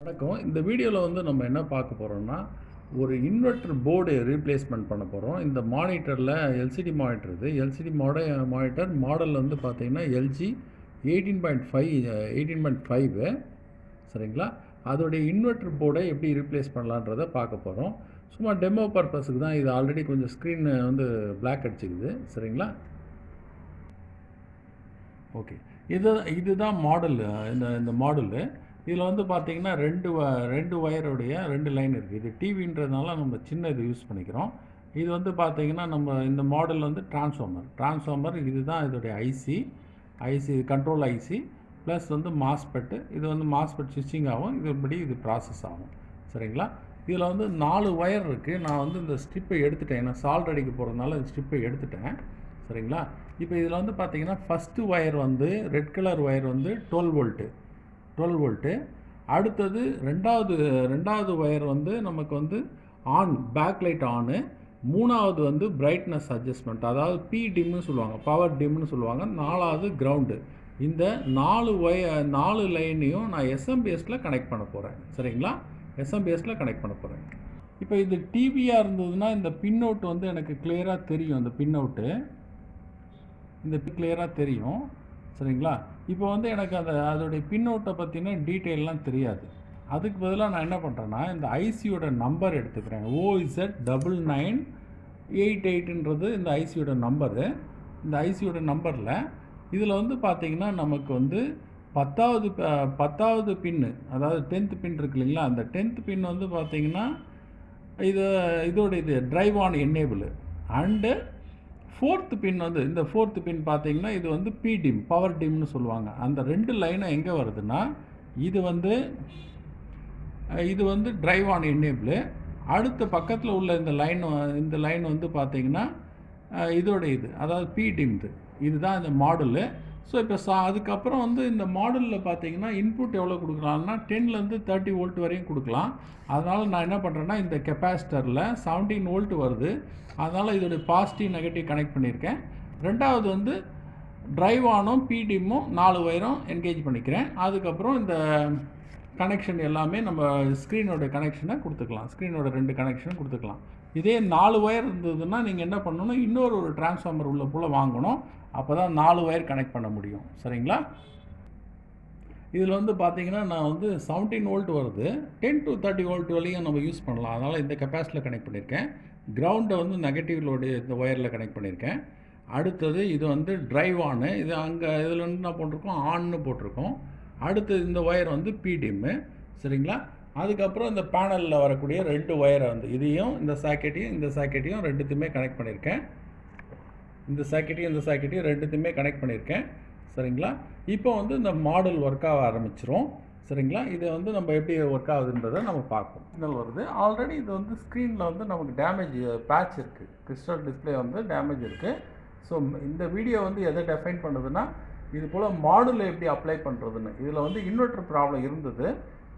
வணக்கம். இந்த வீடியோவில் வந்து நம்ம என்ன பார்க்க போகிறோம்னா, ஒரு இன்வெர்ட்டர் போர்டு ரீப்ளேஸ்மெண்ட் பண்ண போகிறோம். இந்த மானிட்டரில் எல்சிடி மானிட்டர் இது. எல்சிடி மானிட்டர் மாடல் வந்து பார்த்தீங்கன்னா எல்ஜி 18.5 சரிங்களா. அதோடைய இன்வெர்ட்டர் போர்டை எப்படி ரீப்ளேஸ் பண்ணலான்றதை பார்க்க போகிறோம். சும்மா டெமோ பர்பஸுக்கு தான். இது ஆல்ரெடி கொஞ்சம் ஸ்க்ரீன் வந்து பிளாக் அடிச்சுக்குது சரிங்களா. ஓகே, இதுதான் மாடல். இந்த மாடலு இதில் வந்து பார்த்திங்கன்னா ரெண்டு ஒயருடைய 2 லைன் இருக்குது. இது டிவின்றதுனால நம்ம சின்ன இது யூஸ் பண்ணிக்கிறோம். இது வந்து பார்த்திங்கன்னா நம்ம இந்த மாடல் வந்து டிரான்ஸ்ஃபார்மர் இதுதான் இதோடைய ஐசி கண்ட்ரோல் ஐசி ப்ளஸ் வந்து மாஸ்பெட்டு. இது வந்து மாஸ்பெட் ஸ்விட்சிங் ஆகும். இது ப்ராசஸ் ஆகும் சரிங்களா. இதில் வந்து 4 ஒயர் இருக்குது. நான் வந்து இந்த ஸ்ட்ரிப்பை எடுத்துட்டேன். ஏன்னா சால்ட் அடிக்க போகிறதுனால இந்த ஸ்ட்ரிப்பை எடுத்துட்டேன் சரிங்களா. இப்போ இதில் வந்து பார்த்திங்கன்னா ஃபஸ்ட்டு ஒயர் வந்து ரெட் கலர் ஒயர் வந்து 12 வோல்ட்டு. அடுத்தது ரெண்டாவது ஒயர் வந்து நமக்கு வந்து பேக் லைட் ஆனு. மூணாவது வந்து பிரைட்னஸ் அட்ஜஸ்ட்மெண்ட், அதாவது டிம்னு சொல்லுவாங்க, பவர் டிம்னு சொல்லுவாங்க. 4வது கிரவுண்டு. இந்த 4 லைனையும் நான் எஸ்எம்பிஎஸில் கனெக்ட் பண்ண போகிறேன் சரிங்களா. எஸ்எம்பிஎஸில் கனெக்ட் பண்ண போகிறேன். இப்போ இது டிவியாக இருந்ததுன்னா இந்த பின் அவுட் வந்து எனக்கு கிளியராக தெரியும். இந்த பின் அவுட்டு கிளியராக தெரியும் சரிங்களா. இப்போ வந்து எனக்கு அதோடைய பின் அவுட்டை பற்றின டீட்டெயிலெலாம் தெரியாது. அதுக்கு பதிலாக நான் என்ன பண்ணுறேன்னா இந்த ஐசியோட நம்பர் எடுத்துக்கிறேன். OZ9988ன்றது இந்த ஐசியோட நம்பரு. இந்த ஐசியோட நம்பரில் இதில் வந்து பார்த்திங்கன்னா நமக்கு வந்து 10வது பின்னு, அதாவது 10th பின் இருக்கு இல்லைங்களா. அந்த 10th பின் வந்து பார்த்திங்கன்னா இது drive on enable. And 4th பின் வந்து இந்த 4th பின் பார்த்தீங்கன்னா இது வந்து டிம், பவர் டிம்னு சொல்லுவாங்க. அந்த 2 லைனும் எங்கே வருதுன்னா இது வந்து டிரைவ் ஆன் எனேபிள். அடுத்த பக்கத்தில் உள்ள இந்த லைன் வந்து பார்த்தீங்கன்னா அதாவது டிம். இதுதான் இந்த மாடலு. ஸோ இப்போ அதுக்கப்புறம் வந்து இந்த மாடலில் பார்த்தீங்கன்னா இன்புட் எவ்வளோ கொடுக்கலாம்னா 10லேருந்து 30 வோல்ட் வரையும் கொடுக்கலாம். அதனால் நான் என்ன பண்ணுறேன்னா இந்த கெப்பாசிட்டரில் 17 வோல்ட் வருது. அதனால் இதோடைய பாசிட்டிவ் நெகட்டிவ் கனெக்ட் பண்ணியிருக்கேன். ரெண்டாவது வந்து டிரைவ் ஆனும் டிம்மும் 4 ஒயரும் என்கேஜ் பண்ணிக்கிறேன். அதுக்கப்புறம் இந்த கனெக்ஷன் எல்லாமே நம்ம ஸ்க்ரீனோட கனெக்ஷனை கொடுத்துக்கலாம். ஸ்க்ரீனோட 2 கனெக்ஷனும் கொடுத்துக்கலாம். இதே 4 ஒயர் இருந்ததுன்னா நீங்கள் என்ன பண்ணணும், இன்னொரு டிரான்ஸ்ஃபார்மர் உள்ள போல் வாங்கணும். அப்போ தான் 4 ஒயர் கனெக்ட் பண்ண முடியும் சரிங்களா. இதில் வந்து பார்த்திங்கன்னா நான் வந்து 17 வோல்ட் வருது. 10 to 30 வோல்ட் வரையும் நம்ம யூஸ் பண்ணலாம். அதனால் இந்த கெப்பாசிட்டியில் கனெக்ட் பண்ணியிருக்கேன். கிரவுண்டை வந்து நெகட்டிவ் லோடு இந்த ஒயரில் கனெக்ட் பண்ணியிருக்கேன். அடுத்தது இது வந்து டிரைவ் ஆனு. இதில் வந்து என்ன போட்டிருக்கோம், ஆன்னு போட்டிருக்கோம். அடுத்தது இந்த ஒயர் வந்து டிம்மு சரிங்களா. அதுக்கப்புறம் இந்த பேனலில் வரக்கூடிய 2 ஒயரை வந்து இதையும் இந்த சாக்கெட்டையும் ரெண்டுத்தையுமே கனெக்ட் பண்ணியிருக்கேன். இந்த சாக்கெட்டையும் ரெண்டுத்தையுமே கனெக்ட் பண்ணியிருக்கேன் சரிங்களா. இப்போ வந்து இந்த மாடல் ஒர்க் ஆக ஆரம்பிச்சிரும் சரிங்களா. இதை வந்து நம்ம எப்படி ஒர்க் ஆகுதுன்றதை நம்ம பார்ப்போம். சிக்னல் வருது. ஆல்ரெடி இது வந்து ஸ்க்ரீனில் வந்து நமக்கு டேமேஜ் பேட்ச் இருக்குது. கிறிஸ்டல் டிஸ்பிளே வந்து டேமேஜ் இருக்குது. ஸோ இந்த வீடியோ வந்து எதை டெஃபைன் பண்ணுதுன்னா இது போல் மாடலில் எப்படி அப்ளை பண்ணுறதுன்னு. இதில் வந்து இன்வெர்ட்டர் ப்ராப்ளம் இருந்தது.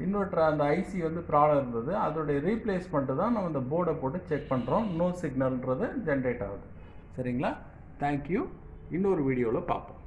இன்வெர்ட்டர் அந்த ஐசி வந்து ப்ராப்ளம் இருந்தது. அதோடைய ரீப்ளேஸ்மெண்ட்டு தான் நம்ம இந்த போர்டை போட்டு செக் பண்ணுறோம். நோ சிக்னல்ன்றது ஜென்ரேட் ஆகுது சரிங்களா. தேங்க்யூ. இன்னொரு வீடியோவில் பார்ப்போம்.